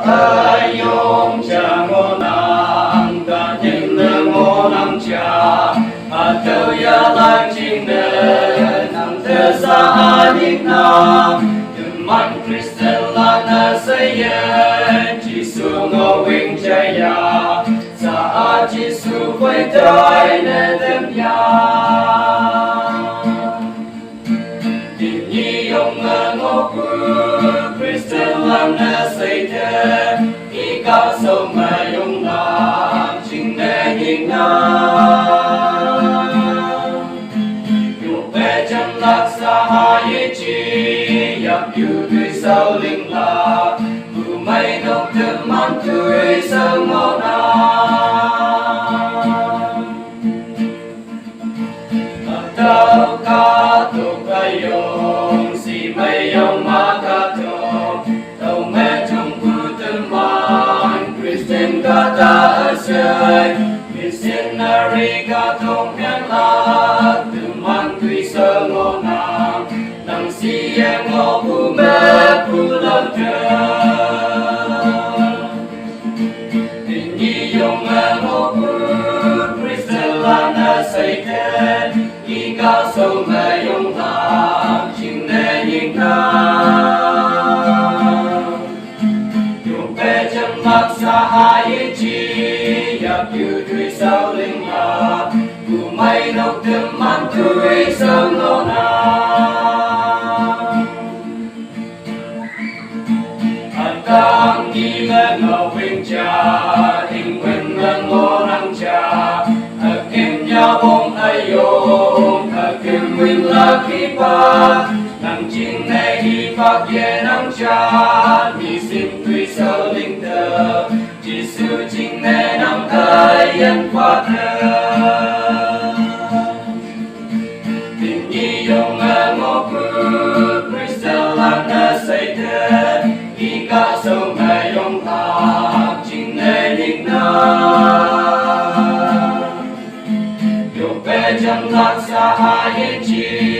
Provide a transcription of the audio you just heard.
ai yong cha ngô nam ta nhân lương ngô nam cha tâu ya lang chinh nê nam thơ sa đi nam man Christian la na say chỉ su ngô vinh chạy ya sa chỉ su quay trái nêtem ya tình nhi ông ngô cu Christian la na say thế y cao sâu mà yong la chinh nê nhìn chân lạc xa hai chi yap yu tươi sao linh la bu mai nông thơm man tươi sao ngô na tao ca tu ca yong si mai yong ma ca tu tao mẹ chung bu tâm man Christian ca ta sơi missionary ca thong mian la man tuy sơ ngô nam nang si em ngô bu mẹ bu lâm tình nhi yong ngô bu Christian la na say thế y cao sâu mẹ yong la chinh nê nhìn na yong bé chân lạc xa hai chi yap yu tuy sao linh la bu mai nốc thơm man tươi sao ngô na cang đi về ngô vinh cha hình vinh về ngô nam cha kim ya bông ai yong kim vinh la ki pa nang chinh nê hi phật ye nam cha mi xin tuy sao linh thơ chỉ sư chinh nê nam khai yên phật tình nhi yong ngô cu Christian la na say thế y ca sâu mẹ yong la chinh nê nhìn na yo pe chân lạc xa hai chi